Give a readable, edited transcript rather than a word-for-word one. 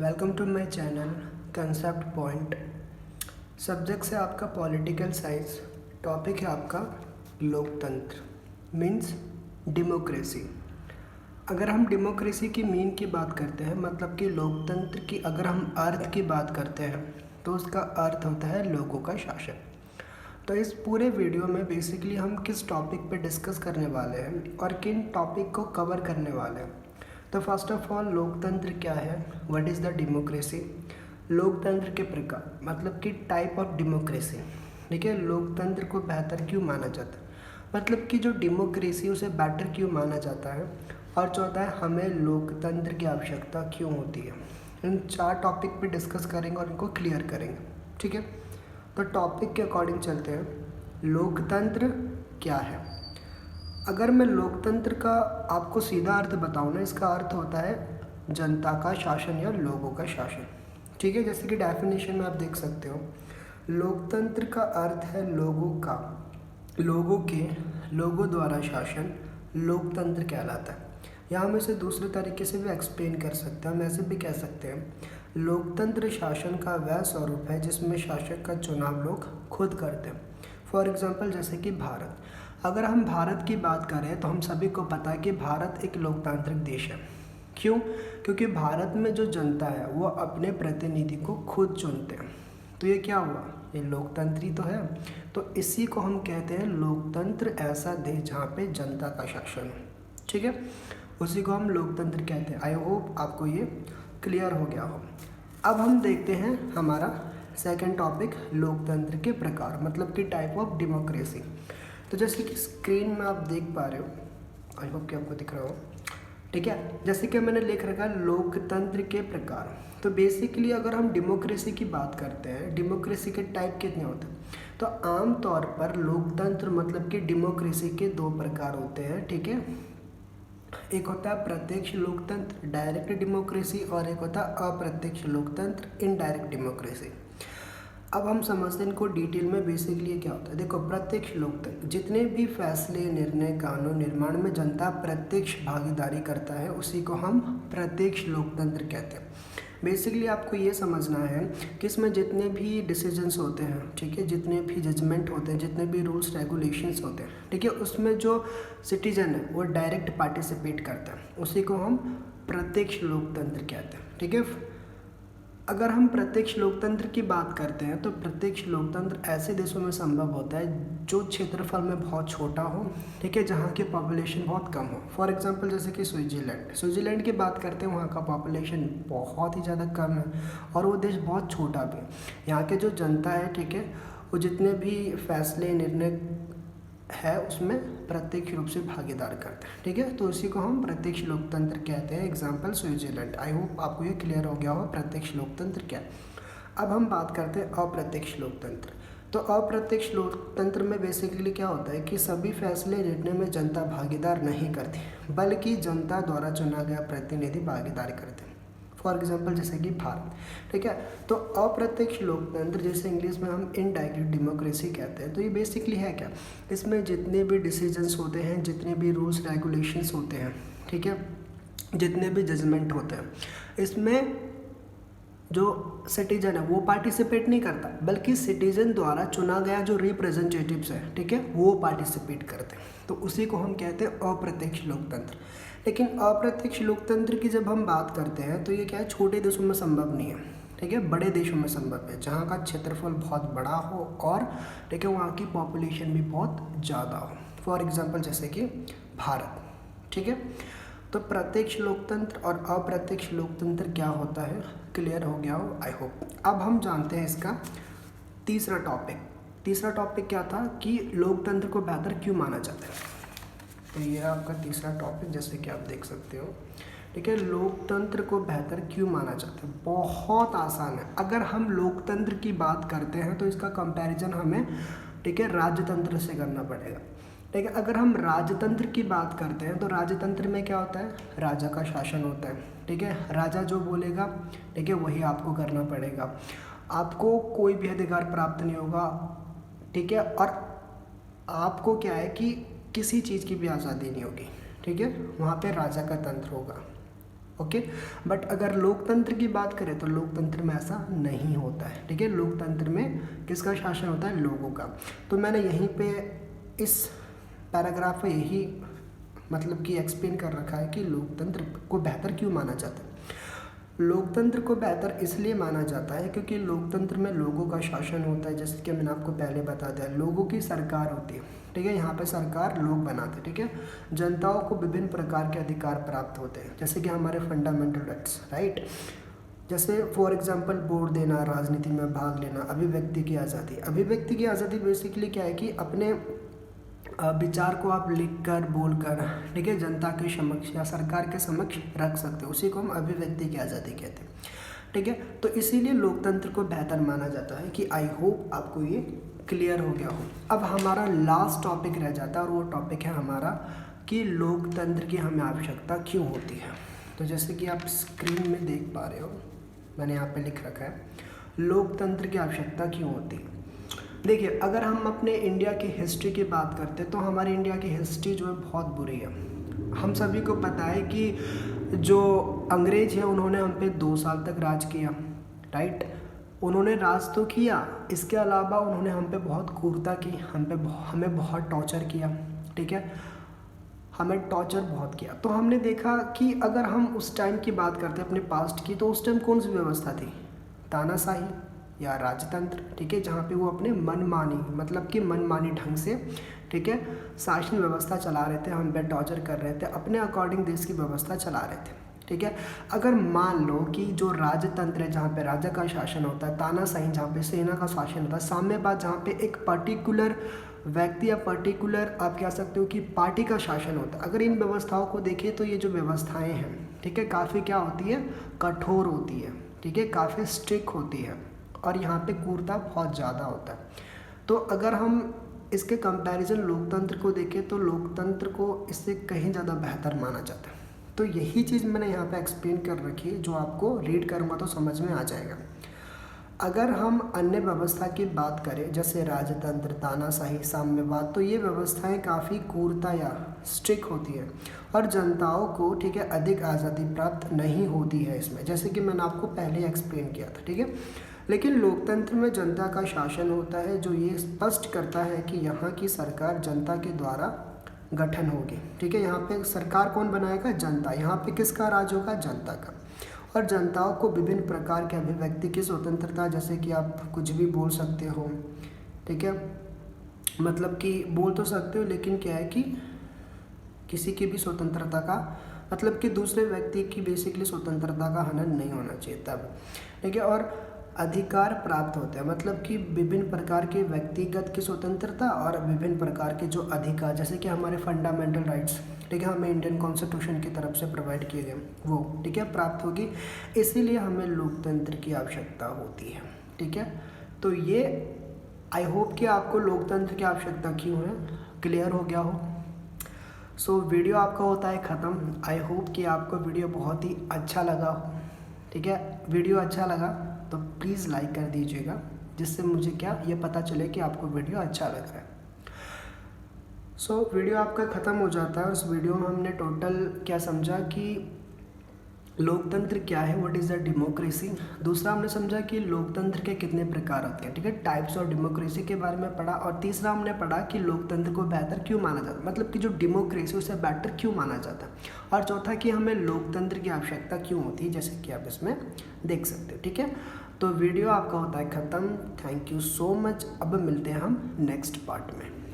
Welcome to my channel concept point. Subject है आपका political science. Topic है आपका लोकतंत्र मीन्स डेमोक्रेसी। अगर हम डेमोक्रेसी की मीन की बात करते हैं, मतलब कि लोकतंत्र की अगर हम अर्थ की बात करते हैं तो उसका अर्थ होता है लोगों का शासन। तो इस पूरे वीडियो में बेसिकली हम किस टॉपिक पे डिस्कस करने वाले हैं और किन टॉपिक को कवर करने वाले हैं। तो फर्स्ट ऑफ ऑल, लोकतंत्र क्या है, व्हाट इज़ द डेमोक्रेसी। लोकतंत्र के प्रकार मतलब कि टाइप ऑफ डेमोक्रेसी। ठीक है, लोकतंत्र को बेहतर क्यों माना जाता है, मतलब कि जो डेमोक्रेसी उसे बेटर क्यों माना जाता है। और चौथा है, हमें लोकतंत्र की आवश्यकता क्यों होती है। इन चार टॉपिक पे डिस्कस करेंगे और इनको क्लियर करेंगे। ठीक है, तो टॉपिक के अकॉर्डिंग चलते हैं। लोकतंत्र क्या है। अगर मैं लोकतंत्र का आपको सीधा अर्थ बताऊँ ना, इसका अर्थ होता है जनता का शासन या लोगों का शासन। ठीक है, जैसे कि डेफिनेशन में आप देख सकते हो, लोकतंत्र का अर्थ है लोगों का, लोगों के, लोगों द्वारा शासन लोकतंत्र कहलाता है। या हम इसे दूसरे तरीके से भी एक्सप्लेन कर सकते हैं। हम ऐसे भी कह सकते हैं, लोकतंत्र शासन का वह स्वरूप है जिसमें शासक का चुनाव लोग खुद करते हैं। फॉर एग्जाम्पल, जैसे कि भारत। अगर हम भारत की बात करें तो हम सभी को पता है कि भारत एक लोकतांत्रिक देश है। क्यों? क्योंकि भारत में जो जनता है वो अपने प्रतिनिधि को खुद चुनते हैं। तो ये क्या हुआ, ये लोकतंत्र ही तो है। तो इसी को हम कहते हैं लोकतंत्र, ऐसा देश जहाँ पे जनता का शासन हो। ठीक है, उसी को हम लोकतंत्र कहते हैं। आई होप आपको ये क्लियर हो गया हो। अब हम देखते हैं हमारा सेकंड टॉपिक, लोकतंत्र के प्रकार मतलब कि टाइप ऑफ डेमोक्रेसी। तो जैसे कि स्क्रीन में आप देख पा रहे हो, आई होप कि आपको दिख रहा हो। ठीक है, जैसे कि मैंने लिख रखा है लोकतंत्र के प्रकार। तो बेसिकली अगर हम डेमोक्रेसी की बात करते हैं, डेमोक्रेसी के टाइप कितने होते हैं, तो आम तौर पर लोकतंत्र मतलब कि डेमोक्रेसी के दो प्रकार होते हैं। ठीक है, एक होता है प्रत्यक्ष लोकतंत्र डायरेक्ट डेमोक्रेसी, और एक होता है अप्रत्यक्ष लोकतंत्र इनडायरेक्ट डेमोक्रेसी। अब हम समझते हैं इनको डिटेल में। बेसिकली क्या होता है, देखो, प्रत्यक्ष लोकतंत्र जितने भी फैसले, निर्णय, कानून निर्माण में जनता प्रत्यक्ष भागीदारी करता है उसी को हम प्रत्यक्ष लोकतंत्र कहते हैं। बेसिकली आपको ये समझना है कि इसमें जितने भी डिसीजंस होते हैं, ठीक है, जितने भी जजमेंट होते हैं, जितने भी रूल्स रेगुलेशंस होते हैं, ठीक है, उसमें जो सिटीजन है वो डायरेक्ट पार्टिसिपेट करता है, उसी को हम प्रत्यक्ष लोकतंत्र कहते हैं। ठीक है, अगर हम प्रत्यक्ष लोकतंत्र की बात करते हैं तो प्रत्यक्ष लोकतंत्र ऐसे देशों में संभव होता है जो क्षेत्रफल में बहुत छोटा हो, ठीक है, जहाँ की पॉपुलेशन बहुत कम हो। फॉर एग्जांपल, जैसे कि स्विट्ज़रलैंड की बात करते हैं, वहाँ का पॉपुलेशन बहुत ही ज़्यादा कम है और वो देश बहुत छोटा भी है। यहाँ के जो जनता है, ठीक है, वो जितने भी फैसले, निर्णय है उसमें प्रत्यक्ष रूप से भागीदार करते हैं। ठीक है, तो इसी को हम प्रत्यक्ष लोकतंत्र कहते हैं। Example Switzerland. आई होप आपको ये क्लियर हो गया हो प्रत्यक्ष लोकतंत्र क्या है। अब हम बात करते हैं अप्रत्यक्ष लोकतंत्र। तो अप्रत्यक्ष लोकतंत्र में बेसिकली क्या होता है कि सभी फैसले निर्णय में जनता भागीदार नहीं करती, बल्कि जनता द्वारा चुना गया प्रतिनिधि भागीदारी करते हैं। फॉर एग्जाम्पल, जैसे कि भारत। ठीक है, तो अप्रत्यक्ष लोकतंत्र जैसे इंग्लिश में हम इनडायरेक्ट डेमोक्रेसी कहते हैं। तो ये बेसिकली है क्या, इसमें जितने भी डिसीजंस होते हैं, जितने भी रूल्स रेगुलेशंस होते हैं, ठीक है, जितने भी जजमेंट होते हैं, इसमें जो सिटीजन है वो पार्टिसिपेट नहीं करता, बल्कि सिटीजन द्वारा चुना गया जो रिप्रेजेंटेटिव्स है, ठीक है, वो पार्टिसिपेट करते हैं। तो उसी को हम कहते हैं अप्रत्यक्ष लोकतंत्र। लेकिन अप्रत्यक्ष लोकतंत्र की जब हम बात करते हैं तो ये क्या है, छोटे देशों में संभव नहीं है, ठीक है, बड़े देशों में संभव है, जहाँ का क्षेत्रफल बहुत बड़ा हो और ठीक है वहाँ की पॉपुलेशन भी बहुत ज़्यादा हो। फॉर एग्जांपल, जैसे कि भारत। ठीक है, तो प्रत्यक्ष लोकतंत्र और अप्रत्यक्ष लोकतंत्र क्या होता है, क्लियर हो गया हो आई होप। अब हम जानते हैं इसका तीसरा टॉपिक क्या था कि लोकतंत्र को बेहतर क्यों माना जाता है। तो ये आपका तीसरा टॉपिक, जैसे कि आप देख सकते हो। ठीक है, लोकतंत्र को बेहतर क्यों माना जाता है, बहुत आसान है। अगर हम लोकतंत्र की बात करते हैं तो इसका कंपैरिजन हमें, ठीक है, राजतंत्र से करना पड़ेगा। ठीक है, अगर हम राजतंत्र की बात करते हैं तो राजतंत्र में क्या होता है, राजा का शासन होता है। ठीक है, राजा जो बोलेगा, ठीक है, वही आपको करना पड़ेगा, आपको कोई भी अधिकार प्राप्त नहीं होगा। ठीक है, और आपको क्या है कि किसी चीज़ की भी आज़ादी नहीं होगी। ठीक है, वहाँ पे राजा का तंत्र होगा ओके। बट अगर लोकतंत्र की बात करें तो लोकतंत्र में ऐसा नहीं होता है, ठीक है। लोकतंत्र में किसका शासन होता है? लोगों का। तो मैंने यहीं पे इस पैराग्राफ में यही मतलब कि एक्सप्लेन कर रखा है कि लोकतंत्र को बेहतर क्यों माना जाता है। लोकतंत्र को बेहतर इसलिए माना जाता है क्योंकि लोकतंत्र में लोगों का शासन होता है, जैसे कि मैंने आपको पहले बता दिया, लोगों की सरकार होती है, ठीक है। यहाँ पे सरकार लोग बनाते हैं, ठीक है। जनताओं को विभिन्न प्रकार के अधिकार प्राप्त होते हैं, जैसे कि हमारे फंडामेंटल राइट्स, राइट। जैसे फॉर एग्जांपल वोट देना, राजनीति में भाग लेना, अभिव्यक्ति की आज़ादी। अभिव्यक्ति की आज़ादी बेसिकली क्या है कि अपने विचार को आप लिख कर बोल कर, ठीक है, जनता के समक्ष या सरकार के समक्ष रख सकते हो, उसी को हम अभिव्यक्ति की आज़ादी कहते हैं, ठीक है। तो इसीलिए लोकतंत्र को बेहतर माना जाता है कि आई होप आपको ये क्लियर हो गया हो। अब हमारा लास्ट टॉपिक रह जाता है और वो टॉपिक है हमारा कि लोकतंत्र की हमें आवश्यकता क्यों होती है। तो जैसे कि आप स्क्रीन में देख पा रहे हो, मैंने यहाँ पे लिख रखा है लोकतंत्र की आवश्यकता क्यों होती है। देखिए, अगर हम अपने इंडिया की हिस्ट्री की बात करते हैं तो हमारी इंडिया की हिस्ट्री जो है बहुत बुरी है। हम सभी को पता है कि जो अंग्रेज है उन्होंने हम पे 2 साल तक राज किया, राइट। उन्होंने राज तो किया, इसके अलावा उन्होंने हम पे बहुत क्रूरता की, हमें बहुत टॉर्चर किया, ठीक है। हमें टॉर्चर बहुत किया। तो हमने देखा कि अगर हम उस टाइम की बात करते हैं अपने पास्ट की, तो उस टाइम कौन सी व्यवस्था थी? तानाशाही या राजतंत्र, ठीक है, जहाँ पे वो अपने मनमानी मतलब कि मनमानी ढंग से, ठीक है, शासन व्यवस्था चला रहे थे, हम पे टॉर्चर कर रहे थे, अपने अकॉर्डिंग देश की व्यवस्था चला रहे थे, ठीक है। अगर मान लो कि जो राजतंत्र है, जहाँ पे राजा का शासन होता है, तानाशाही जहाँ पे सेना का शासन होता है, साम्यवाद जहाँ पे एक पर्टिकुलर व्यक्ति या पर्टिकुलर आप कह सकते हो कि पार्टी का शासन होता है, अगर इन व्यवस्थाओं को देखें तो ये जो व्यवस्थाएँ हैं, ठीक है, काफ़ी क्या होती है? कठोर होती है, ठीक है, काफ़ी स्ट्रिक्ट होती है और यहाँ पे क्रूरता बहुत ज़्यादा होता है। तो अगर हम इसके कंपैरिजन लोकतंत्र को देखें तो लोकतंत्र को इससे कहीं ज़्यादा बेहतर माना जाता है। तो यही चीज़ मैंने यहाँ पे एक्सप्लेन कर रखी है, जो आपको रीड करूँगा तो समझ में आ जाएगा। अगर हम अन्य व्यवस्था की बात करें, जैसे राजतंत्र, तानाशाही, साम्यवाद, तो ये व्यवस्थाएं काफ़ी क्रूरता या स्ट्रिक्ट होती है और जनताओं को, ठीक है, अधिक आज़ादी प्राप्त नहीं होती है इसमें, जैसे कि मैंने आपको पहले एक्सप्लेन किया था, ठीक है। लेकिन लोकतंत्र में जनता का शासन होता है, जो ये स्पष्ट करता है कि यहाँ की सरकार जनता के द्वारा गठन होगी, ठीक है। यहाँ पे सरकार कौन बनाएगा? जनता। यहाँ पे किसका राज होगा? जनता का। और जनताओं को विभिन्न प्रकार के अभिव्यक्ति की स्वतंत्रता, जैसे कि आप कुछ भी बोल सकते हो, ठीक है, मतलब कि बोल तो सकते हो, लेकिन क्या है कि किसी की भी स्वतंत्रता का मतलब कि दूसरे व्यक्ति की बेसिकली स्वतंत्रता का हनन नहीं होना चाहिए तब, ठीक है। और अधिकार प्राप्त होते हैं, मतलब कि विभिन्न प्रकार के व्यक्तिगत की स्वतंत्रता और विभिन्न प्रकार के जो अधिकार, जैसे कि हमारे फंडामेंटल राइट्स, ठीक है, हमें इंडियन कॉन्स्टिट्यूशन की तरफ से प्रोवाइड किए गए, वो, ठीक है, प्राप्त होगी। इसीलिए हमें लोकतंत्र की आवश्यकता होती है, ठीक है। तो ये आई होप कि आपको लोकतंत्र की आवश्यकता क्यों है क्लियर हो गया हो। सो वीडियो आपका होता है ख़त्म। आई होप कि आपको वीडियो बहुत ही अच्छा लगा हो, ठीक है। वीडियो अच्छा लगा तो प्लीज़ लाइक कर दीजिएगा, जिससे मुझे क्या ये पता चले कि आपको वीडियो अच्छा लग रहा है। सो वीडियो आपका ख़त्म हो जाता है। उस वीडियो में हमने टोटल क्या समझा कि लोकतंत्र क्या है, व्हाट इज़ द डेमोक्रेसी। दूसरा हमने समझा कि लोकतंत्र के कितने प्रकार होते हैं, ठीक है, टाइप्स ऑफ डेमोक्रेसी के बारे में पढ़ा। और तीसरा हमने पढ़ा कि लोकतंत्र को बेहतर क्यों माना जाता है, मतलब कि जो डेमोक्रेसी उसे बेटर क्यों माना जाता है। और चौथा कि हमें लोकतंत्र की आवश्यकता क्यों होती है, जैसे कि आप इसमें देख सकते हो, ठीक है। तो वीडियो आपका होता है ख़त्म। Thank you so much. अब मिलते हैं हम नेक्स्ट पार्ट में।